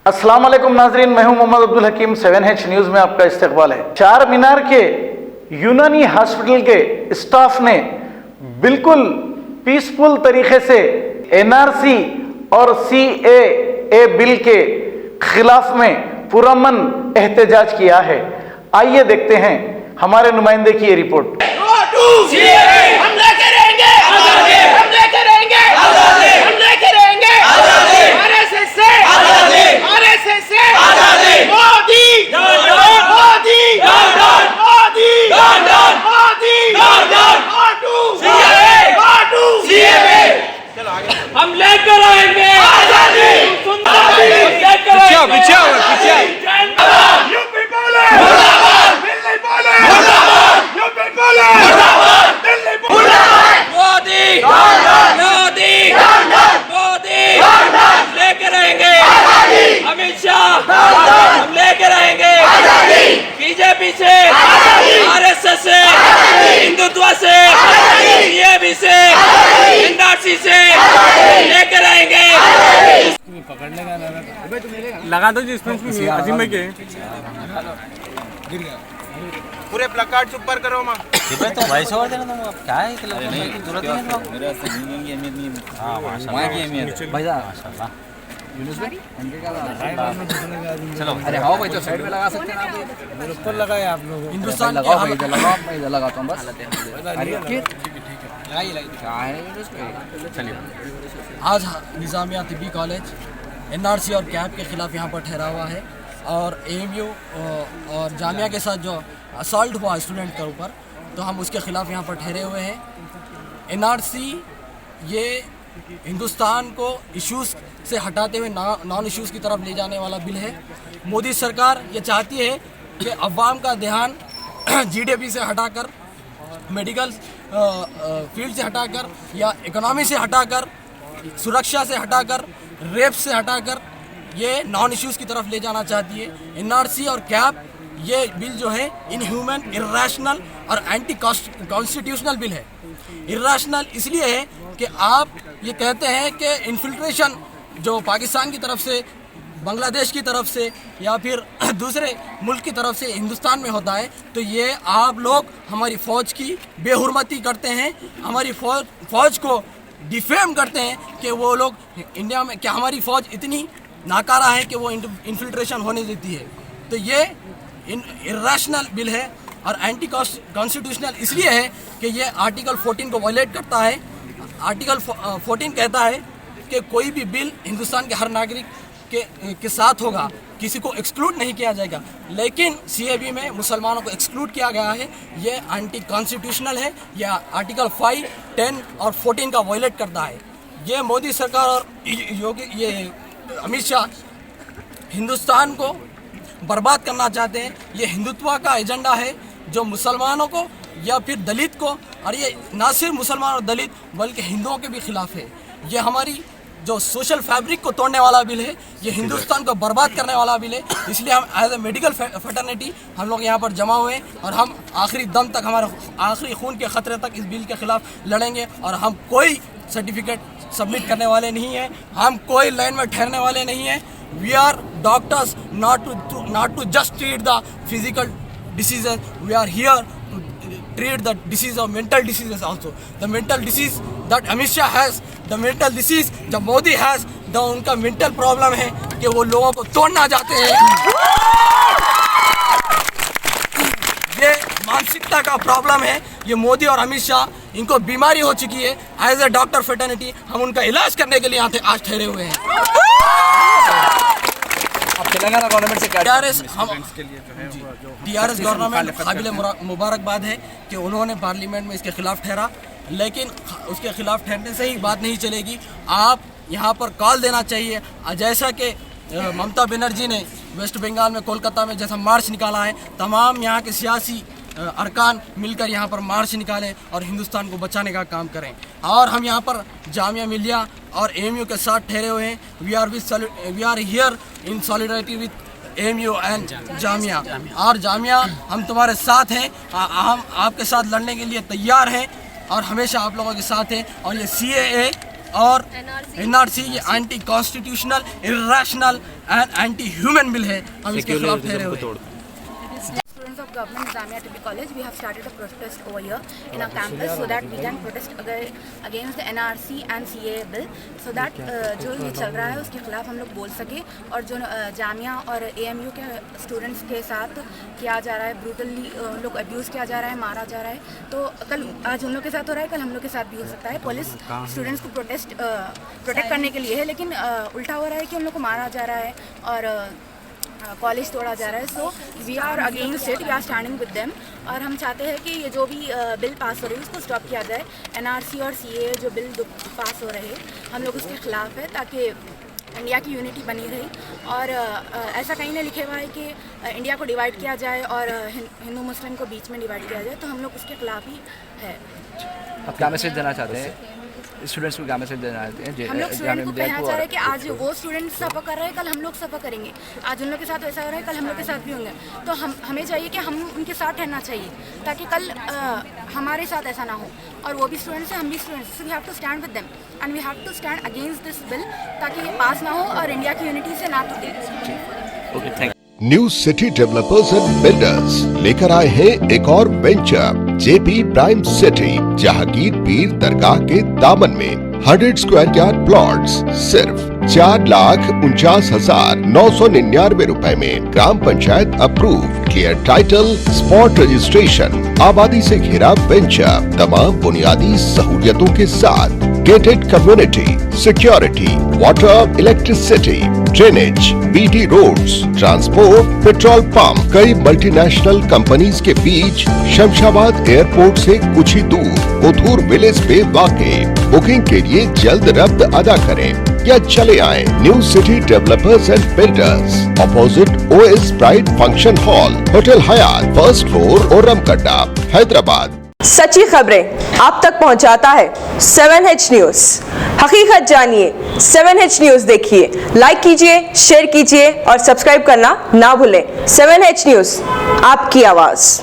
अस्सलाम वालेकुम नाजरीन, मैं हूं मोहम्मद अब्दुल हकीम। 7H न्यूज़ में आपका इस्तकबाल है। चार मीनार के यूनानी हॉस्पिटल के स्टाफ ने बिल्कुल पीसफुल तरीके से NRC और CAA बिल के खिलाफ में पुरअमन एहतजाज किया है। आइए देखते हैं हमारे नुमाइंदे की ये रिपोर्ट। हम लेकर आएंगे आजादी। यूपी बोले मुर्दाबाद, दिल्ली बोले मुर्दाबाद, यूपी बोले मुर्दाबाद, दिल्ली बोले मोदी मोदी मोदी लेकर आएंगे आजादी। अमित शाह हम लेकर आएंगे आजादी। बीजेपी से RSS से हिंदुत्व से CAB से NRC से लेकर आएंगे। पकड़ लेगा ना, लगा दो जिस में अजीम भाई के गिर गया। पूरे प्लकार्ड ऊपर करो मां। तो वॉइस ओवर देना तुम, अब क्या है कि जरूरत नहीं है। मेरा सिंगिंग की अहमियत नहीं है। हां माशाल्लाह की अहमियत भाई साहब, माशाल्लाह। यूनुस भाई इनके का चलो, अरे हां भाई, तो साइड में लगा सकते हैं आप, मेरे ऊपर लगाए आप लोग। हिंदुस्तान लगाओ भाई, इधर लगाओ, मैं इधर लगाता हूं बस। अरे क्या है यूनुस भाई, चलिए। आज निज़ामिया तिब्बी कॉलेज NRC और CAB के ख़िलाफ़ यहाँ पर ठहरा हुआ है और AMU और जामिया के साथ जो असॉल्ट हुआ स्टूडेंट के ऊपर, तो हम उसके ख़िलाफ़ यहाँ पर ठहरे हुए हैं। NRC ये हिंदुस्तान को इश्यूज़ से हटाते हुए नॉन इश्यूज़ की तरफ ले जाने वाला बिल है। मोदी सरकार ये चाहती है कि अवाम का ध्यान GDP से हटाकर, मेडिकल फील्ड से हटाकर, या इकोनॉमी से हटाकर, सुरक्षा से हटाकर, रेप से हटाकर ये नॉन इश्यूज़ की तरफ ले जाना चाहती है। NRC और CAB ये बिल जो है इनह्यूमन, इर्रेशनल और एंटी कॉन्स्टिट्यूशनल बिल है। इर्रेशनल इसलिए है कि आप ये कहते हैं कि इन्फिल्ट्रेशन जो पाकिस्तान की तरफ से, बांग्लादेश की तरफ से या फिर दूसरे मुल्क की तरफ से हिंदुस्तान में होता है, तो ये आप लोग हमारी फ़ौज की बेहुरमती करते हैं, हमारी फ़ौज को डिफेम करते हैं कि वो लोग इंडिया में, क्या हमारी फ़ौज इतनी नाकारा है कि वो इन्फिल्ट्रेशन होने देती है। तो ये इर्रेशनल बिल है और एंटी कॉन्स्टिट्यूशनल इसलिए है कि ये आर्टिकल 14 को वायलेट करता है। आर्टिकल 14 कहता है कि कोई भी बिल हिंदुस्तान के हर नागरिक के साथ होगा, किसी को एक्सक्लूड नहीं किया जाएगा। लेकिन CAB में मुसलमानों को एक्सक्लूड किया गया है, ये एंटी कॉन्स्टिट्यूशनल है। यह आर्टिकल 5, 10 और 14 का वायलेट करता है। ये मोदी सरकार और ये अमित शाह हिंदुस्तान को बर्बाद करना चाहते हैं। ये हिंदुत्व का एजेंडा है जो मुसलमानों को या फिर दलित को, और ये ना सिर्फ मुसलमान और दलित बल्कि हिंदुओं के भी खिलाफ है। ये हमारी जो सोशल फैब्रिक को तोड़ने वाला बिल है, ये हिंदुस्तान को बर्बाद करने वाला बिल है। इसलिए हम एज ए मेडिकल फैटर्निटी हम लोग यहाँ पर जमा हुए हैं और हम आखिरी दम तक, हमारे आखिरी खून के ख़तरे तक इस बिल के ख़िलाफ़ लड़ेंगे। और हम कोई सर्टिफिकेट सबमिट करने वाले नहीं हैं, हम कोई लाइन में ठहरने वाले नहीं हैं। We are doctors not to just treat the physical diseases, we are here to treat the disease of mental diseases also. The mental disease that Amit Shah has, the mental disease जो Modi has, जो उनका mental problem है कि वो लोगों को तोड़ना चाहते हैं। ये मानसिकता का प्रॉब्लम है। ये मोदी और अमित शाह, इनको बीमारी हो चुकी है। एज ए डॉक्टर फेटर्निटी हम उनका इलाज करने के लिए यहाँ आज ठहरे हुए हैं। तेलंगाना गवर्नमेंट से TRS गवर्नमेंट काबिल मुबारकबाद है कि उन्होंने पार्लियामेंट में इसके खिलाफ ठहरा, लेकिन उसके खिलाफ ठहरने से ही बात नहीं चलेगी। आप यहाँ पर कॉल देना चाहिए, जैसा कि ममता बनर्जी ने वेस्ट बंगाल में, कोलकाता में जैसा मार्च निकाला है, तमाम यहाँ के सियासी अरकान मिलकर यहाँ पर मार्च निकालें और हिंदुस्तान को बचाने का काम करें। और हम यहाँ पर जामिया मिलिया और AMU के साथ ठहरे हुए हैं। We are here in solidarity with AMU and Jamia. और जामिया हम तुम्हारे साथ हैं, हम आपके साथ लड़ने के लिए तैयार हैं और हमेशा आप लोगों के साथ हैं। और ये CAA और NRC ये anti constitutional, irrational and anti human bill है, हम इसके खिलाफ ठहरे हुए हैं। Students of Government Jamia TB College, we have started a protest over here in our campus so that we can protest against the NRC and CAA bill, so that जो ये चल रहा है उसके खिलाफ हम लोग बोल सके, और जो जामिया और AMU के स्टूडेंट्स के साथ किया जा रहा है, ब्रूटली उन लोग अब्यूज़ किया जा रहा है, मारा जा रहा है, तो कल आज उन लोग के साथ हो रहा है, कल हम लोग के साथ भी हो सकता है। पुलिस स्टूडेंट्स को प्रोटेक्ट करने के लिए है, लेकिन उल्टा हो रहा है कि उन लोग को मारा जा रहा है और कॉलेज तोड़ा जा रहा है। So we are against it, we are standing with them, और हम चाहते हैं कि ये जो भी बिल पास हो रही है उसको स्टॉप किया जाए। NRC और CAA जो बिल पास हो रहे हैं, हम लोग उसके खिलाफ है, ताकि इंडिया की यूनिटी बनी रही। और ऐसा कहीं नहीं लिखे हुआ है कि इंडिया को डिवाइड किया जाए और हिंदू मुस्लिम को बीच में डिवाइड किया जाए, तो हम लोग उसके खिलाफ ही है। आप क्या मैसेज देना चाहते हैं स्टूडेंट्स को, क्या मैसेज देना चाहते हैं? हम लोग स्टूडेंट को कहना चाह रहे हैं कि आज वो स्टूडेंट सफ़र कर रहे हैं, कल हम लोग सफ़र करेंगे। आज उन लोग के साथ वैसा हो रहा है, कल हम लोग के साथ भी होंगे। तो हमें चाहिए कि हम उनके साथ रहना चाहिए, ताकि कल हमारे साथ ऐसा ना हो। और वो भी स्टूडेंट्स हैं, हम भी students, so we have to stand with them and we have to stand against this bill, ताकि ये पास ना हो और इंडिया की यूनिटी से ना टूटे। Okay, thank new city developers and builders लेकर आए हैं एक और venture, JP prime city, Jahangir पीर दरगाह के दामन में 100 स्क्वायर यार्ड प्लॉट्स सिर्फ 4,49,999 रुपए में। ग्राम panchayat approve, clear title, spot registration, आबादी से घिरा वेंचर, तमाम बुनियादी सहूलियतों के साथ, gated community, security, water, electricity, drainage, BT roads, transport, petrol pump, कई मल्टीनेशनल कंपनीज के बीच, शमशाबाद एयरपोर्ट से कुछ ही दूर, कोथूर विलेज पे वाक़े। बुकिंग के लिए जल्द रब्त अदा करें या चले आए new city developers and builders, opposite OS pride function hall, hotel Hyatt, first floor, ओरमकड्डा, हैदराबाद। सच्ची खबरें आप तक पहुंचाता है 7H न्यूज। हकीकत जानिए, 7H न्यूज देखिए, लाइक कीजिए, शेयर कीजिए और सब्सक्राइब करना ना भूलें। 7H न्यूज, आपकी आवाज।